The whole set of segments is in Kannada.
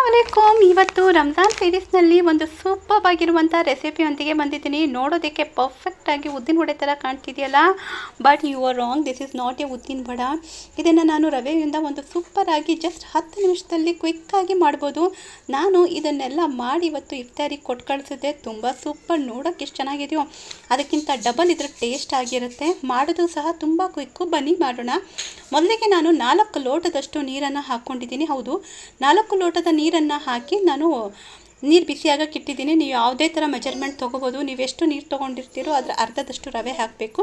ಅಲೈಕುಮ್. ಇವತ್ತು ರಂಜಾನ್ ಸೀರೀಸ್ನಲ್ಲಿ ಒಂದು ಸೂಪರ್ ಆಗಿರುವಂಥ ರೆಸಿಪಿಯೊಂದಿಗೆ ಬಂದಿದ್ದೀನಿ. ನೋಡೋದಕ್ಕೆ ಪರ್ಫೆಕ್ಟಾಗಿ ಉದ್ದಿನ ವಡೆ ಥರ ಕಾಣ್ತಿದೆಯಲ್ಲ, but you are wrong. This is not a ಉದ್ದಿನ ವಡ. ಇದನ್ನು ನಾನು ರವೆಯಿಂದ ಒಂದು ಸೂಪರಾಗಿ ಜಸ್ಟ್ 10 ನಿಮಿಷದಲ್ಲಿ ಕ್ವಿಕ್ಕಾಗಿ ಮಾಡ್ಬೋದು. ನಾನು ಇದನ್ನೆಲ್ಲ ಮಾಡಿ ಇವತ್ತು ಇಫ್ತಾರಿಗೆ ಕೊಟ್ಟು ಕಳಿಸಿದ್ದೆ. ತುಂಬ ಸೂಪರ್, ನೋಡೋಕ್ಕೆ ಎಷ್ಟು ಚೆನ್ನಾಗಿದೆಯೋ ಅದಕ್ಕಿಂತ ಡಬಲ್ ಇದ್ರ ಟೇಸ್ಟ್ ಆಗಿರುತ್ತೆ. ಮಾಡೋದು ಸಹ ತುಂಬ ಕ್ವಿಕ್ಕು. ಬನ್ನಿ ಮಾಡೋಣ. ಮೊದಲಿಗೆ ನಾನು 4 ಲೋಟದಷ್ಟು ನೀರನ್ನು ಹಾಕ್ಕೊಂಡಿದ್ದೀನಿ. ಹೌದು, 4 ಲೋಟದ ನೀರನ್ನು ಹಾಕಿ ನಾನು ನೀರು ಬಿಸಿಯಾಗಕ್ಕೆ ಇಟ್ಟಿದ್ದೀನಿ. ನೀವು ಯಾವುದೇ ಥರ ಮೆಜರ್ಮೆಂಟ್ ತೊಗೋಬೋದು. ನೀವು ಎಷ್ಟು ನೀರು ತೊಗೊಂಡಿರ್ತೀರೋ ಅದರ ಅರ್ಧದಷ್ಟು ರವೆ ಹಾಕಬೇಕು.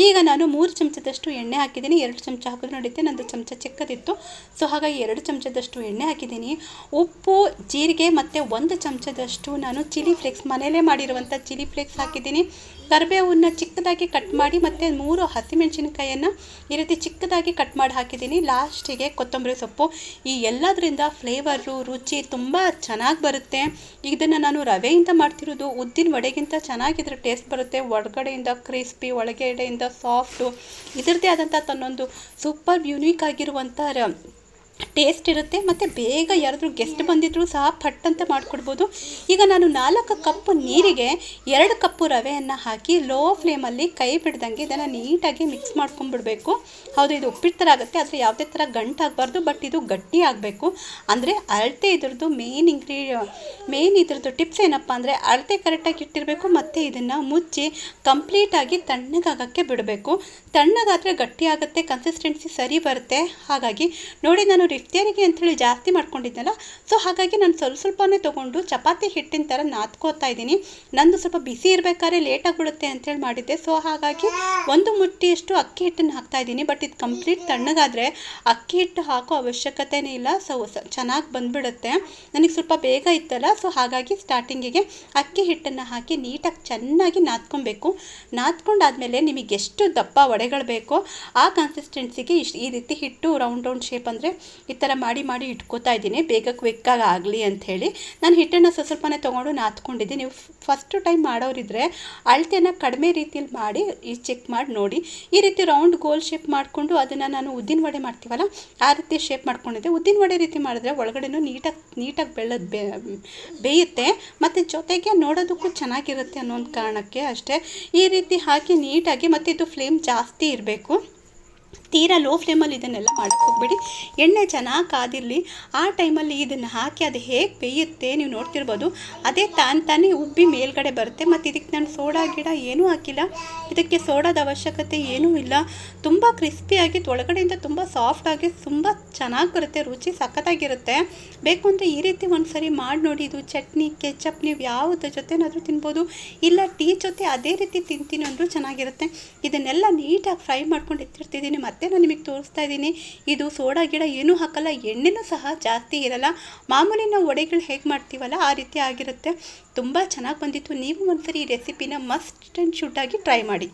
ಈಗ ನಾನು 3 ಚಮಚದಷ್ಟು ಎಣ್ಣೆ ಹಾಕಿದ್ದೀನಿ. 2 ಚಮಚ ಹಾಕಿದ್ರೆ ನಡೀತೆ, ನಂದು ಚಮಚ ಚಿಕ್ಕದಿತ್ತು, ಸೊ ಹಾಗಾಗಿ 2 ಚಮಚದಷ್ಟು ಎಣ್ಣೆ ಹಾಕಿದ್ದೀನಿ. ಉಪ್ಪು, ಜೀರಿಗೆ ಮತ್ತು 1 ಚಮಚದಷ್ಟು ನಾನು ಚಿಲ್ಲಿ ಫ್ಲೇಕ್ಸ್, ಮನೆಯಲ್ಲೇ ಮಾಡಿರುವಂಥ ಚಿಲ್ಲಿ ಫ್ಲೇಕ್ಸ್ ಹಾಕಿದ್ದೀನಿ. ಕರಿಬೇವನ್ನು ಚಿಕ್ಕದಾಗಿ ಕಟ್ ಮಾಡಿ ಮತ್ತು 3 ಹಸಿಮೆಣಸಿನಕಾಯಿಯನ್ನು ಈ ರೀತಿ ಚಿಕ್ಕದಾಗಿ ಕಟ್ ಮಾಡಿ ಹಾಕಿದ್ದೀನಿ. ಲಾಸ್ಟಿಗೆ ಕೊತ್ತಂಬರಿ ಸೊಪ್ಪು. ಈ ಎಲ್ಲದರಿಂದ ಫ್ಲೇವರು, ರುಚಿ ತುಂಬ ಚೆನ್ನಾಗಿ ಬರುತ್ತೆ. ಇದನ್ನು ನಾನು ರವೆಯಿಂದ ಮಾಡ್ತಿರೋದು. ಉದ್ದಿನ ವಡೆಗಿಂತ ಚೆನ್ನಾಗಿದ್ರೆ ಟೇಸ್ಟ್ ಬರುತ್ತೆ. ಒಳಗಡೆಯಿಂದ ಕ್ರಿಸ್ಪಿ, ಒಳಗಡೆಯಿಂದ ಸಾಫ್ಟು, ಇದರದ್ದೇ ಆದಂಥ ತನ್ನೊಂದು ಸೂಪರ್ ಯುನೀಕ್ ಆಗಿರುವಂಥ ಟೇಸ್ಟ್ ಇರುತ್ತೆ. ಮತ್ತು ಬೇಗ ಯಾರಾದರೂ ಗೆಸ್ಟ್ ಬಂದಿದ್ದರೂ ಸಹ ಪಟ್ ಅಂತ ಮಾಡಿಕೊಡ್ಬೋದು. ಈಗ ನಾನು 4 ಕಪ್ ನೀರಿಗೆ 2 ಕಪ್ಪು ರವೆಯನ್ನು ಹಾಕಿ ಲೋ ಫ್ಲೇಮಲ್ಲಿ ಕೈ ಬಿಡ್ದಂಗೆ ಇದನ್ನು ನೀಟಾಗಿ ಮಿಕ್ಸ್ ಮಾಡ್ಕೊಂಡ್ಬಿಡ್ಬೇಕು. ಹೌದು, ಇದು ಉಪ್ಪಿಟ್ಟು ಥರ ಆಗುತ್ತೆ, ಆದರೆ ಯಾವುದೇ ಥರ ಗಂಟಾಗಬಾರ್ದು. ಬಟ್ ಇದು ಗಟ್ಟಿ ಆಗಬೇಕು. ಅಂದರೆ ಅಳತೆ ಇದ್ರದ್ದು ಮೇನ್ ಇದ್ರದ್ದು ಟಿಪ್ಸ್ ಏನಪ್ಪ ಅಂದರೆ ಅಳತೆ ಕರೆಕ್ಟಾಗಿ ಇಟ್ಟಿರಬೇಕು. ಮತ್ತು ಇದನ್ನು ಮುಚ್ಚಿ ಕಂಪ್ಲೀಟಾಗಿ ತಣ್ಣಗಾಗಕ್ಕೆ ಬಿಡಬೇಕು. ತಣ್ಣಗಾದರೆ ಗಟ್ಟಿ ಆಗುತ್ತೆ, ಕನ್ಸಿಸ್ಟೆನ್ಸಿ ಸರಿ ಬರುತ್ತೆ. ಹಾಗಾಗಿ ನೋಡಿ, ನಾನು ಇಫ್ತಾರಿಗೆ ಅಂಥೇಳಿ ಜಾಸ್ತಿ ಮಾಡ್ಕೊಂಡಿದ್ನಲ್ಲ, ಸೊ ಹಾಗಾಗಿ ನಾನು ಸ್ವಲ್ಪನೇ ತೊಗೊಂಡು ಚಪಾತಿ ಹಿಟ್ಟಿನ ಥರ ನಾದ್ಕೋತಾ ಇದ್ದೀನಿ. ನಂದು ಸ್ವಲ್ಪ ಬಿಸಿ ಇರಬೇಕಾದ್ರೆ ಲೇಟಾಗಿ ಬಿಡುತ್ತೆ ಅಂಥೇಳಿ ಮಾಡಿದ್ದೆ. ಸೊ ಹಾಗಾಗಿ 1 ಮುಟ್ಟಿಯಷ್ಟು ಅಕ್ಕಿ ಹಿಟ್ಟನ್ನು ಹಾಕ್ತಾಯಿದ್ದೀನಿ. ಬಟ್ ಇದು ಕಂಪ್ಲೀಟ್ ತಣ್ಣಗಾದರೆ ಅಕ್ಕಿ ಹಿಟ್ಟು ಹಾಕೋ ಅವಶ್ಯಕತೆನೇ ಇಲ್ಲ. ಸೊ ಚೆನ್ನಾಗಿ ಬಂದುಬಿಡುತ್ತೆ. ನನಗೆ ಸ್ವಲ್ಪ ಬೇಗ ಇತ್ತಲ್ಲ, ಸೊ ಹಾಗಾಗಿ ಸ್ಟಾರ್ಟಿಂಗಿಗೆ ಅಕ್ಕಿ ಹಿಟ್ಟನ್ನು ಹಾಕಿ ನೀಟಾಗಿ ಚೆನ್ನಾಗಿ ನಾದ್ಕೊಬೇಕು. ನಾದ್ಕೊಂಡಾದಮೇಲೆ ನಿಮಗೆ ಎಷ್ಟು ದಪ್ಪ ವಡೆಗಳು ಬೇಕೋ ಆ ಕನ್ಸಿಸ್ಟೆನ್ಸಿಗೆ ಈ ರೀತಿ ಹಿಟ್ಟು ರೌಂಡ್ ಶೇಪ್ ಅಂದರೆ ಈ ಥರ ಮಾಡಿ ಇಟ್ಕೋತಾ ಇದ್ದೀನಿ, ಬೇಗ ಕ್ವಿಕ್ಕಾಗಿ ಆಗಲಿ ಅಂಥೇಳಿ. ನಾನು ಹಿಟ್ಟನ್ನು ಸ್ವಲ್ಪನೇ ತೊಗೊಂಡು ನಾದ್ಕೊಂಡಿದ್ದೀನಿ. ನೀವು ಫಸ್ಟು ಟೈಮ್ ಮಾಡೋರಿದ್ದರೆ ಅಳತೆಯನ್ನು ಕಡಿಮೆ ರೀತಿಯಲ್ಲಿ ಮಾಡಿ ಚೆಕ್ ಮಾಡಿ ನೋಡಿ. ಈ ರೀತಿ ರೌಂಡ್ ಗೋಲ್ ಶೇಪ್ ಮಾಡಿಕೊಂಡು ಅದನ್ನು ನಾನು ಉದ್ದಿನ ವಡೆ ಮಾಡ್ತೀವಲ್ಲ ಆ ರೀತಿ ಶೇಪ್ ಮಾಡ್ಕೊಂಡಿದ್ದೆ. ಉದ್ದಿನ ವಡೆ ರೀತಿ ಮಾಡಿದ್ರೆ ಒಳಗಡೆನೂ ನೀಟಾಗಿ ಬೇಯುತ್ತೆ, ಮತ್ತು ಜೊತೆಗೆ ನೋಡೋದಕ್ಕೂ ಚೆನ್ನಾಗಿರುತ್ತೆ ಅನ್ನೋ ಒಂದು ಕಾರಣಕ್ಕೆ ಅಷ್ಟೇ. ಈ ರೀತಿ ಹಾಕಿ ನೀಟಾಗಿ, ಮತ್ತು ಇದು ಫ್ಲೇಮ್ ಜಾಸ್ತಿ ಇರಬೇಕು. ತೀರಾ ಲೋ ಫ್ಲೇಮಲ್ಲಿ ಇದನ್ನೆಲ್ಲ ಮಾಡೋಕ್ಕೆ ಹೋಗ್ಬೇಡಿ. ಎಣ್ಣೆ ಚೆನ್ನಾಗಿ ಕಾದಿರಲಿ. ಆ ಟೈಮಲ್ಲಿ ಇದನ್ನು ಹಾಕಿ ಅದು ಹೇಗೆ ಬೇಯುತ್ತೆ ನೀವು ನೋಡ್ತಿರ್ಬೋದು. ಅದೇ ತಾನೇ ಉಬ್ಬಿ ಮೇಲ್ಗಡೆ ಬರುತ್ತೆ. ಮತ್ತು ಇದಕ್ಕೆ ನಾನು ಸೋಡಾ ಗಿಡ ಏನೂ ಹಾಕಿಲ್ಲ. ಇದಕ್ಕೆ ಸೋಡಾದ ಅವಶ್ಯಕತೆ ಏನೂ ಇಲ್ಲ. ತುಂಬ ಕ್ರಿಸ್ಪಿಯಾಗಿ ಒಳಗಡೆಯಿಂದ ತುಂಬ ಸಾಫ್ಟಾಗಿ ತುಂಬ ಚೆನ್ನಾಗಿ ಬರುತ್ತೆ. ರುಚಿ ಸಖತ್ತಾಗಿರುತ್ತೆ. ಬೇಕು ಅಂದರೆ ಈ ರೀತಿ ಒಂದು ಸರಿ ಮಾಡಿ ನೋಡಿ. ಇದು ಚಟ್ನಿ, ಕೆಚಪ್ ನೀವು ಯಾವುದ್ರ ಜೊತೆನಾದರೂ ತಿನ್ಬೋದು, ಇಲ್ಲ ಟೀ ಜೊತೆ ಅದೇ ರೀತಿ ತಿಂತೀನಿ ಅಂದರೂ ಚೆನ್ನಾಗಿರುತ್ತೆ. ಇದನ್ನೆಲ್ಲ ನೀಟಾಗಿ ಫ್ರೈ ಮಾಡ್ಕೊಂಡು ಎತ್ತಿರ್ತಿದ್ದೀನಿ. ಮತ್ತೆ ನಾನು ನಿಮಗೆ ತೋರಿಸ್ತಾ ಇದ್ದೀನಿ. ಇದು ಸೋಡಾ ಗಿಡ ಏನೂ ಹಾಕಲ್ಲ, ಎಣ್ಣೆನೂ ಸಹ ಜಾಸ್ತಿ ಇರಲ್ಲ. ಮಾಮೂಲಿ ನಾವು ವಡೆಗಳು ಹೇಗೆ ಮಾಡ್ತೀವಲ್ಲ ಆ ರೀತಿ ಆಗಿರುತ್ತೆ. ತುಂಬ ಚೆನ್ನಾಗಿ ಬಂದಿತ್ತು. ನೀವು ಒಂದ್ಸರಿ ಈ ರೆಸಿಪಿನ ಮಸ್ಟ್ ಆ್ಯಂಡ್ ಶುಡ್ ಆಗಿ ಟ್ರೈ ಮಾಡಿ.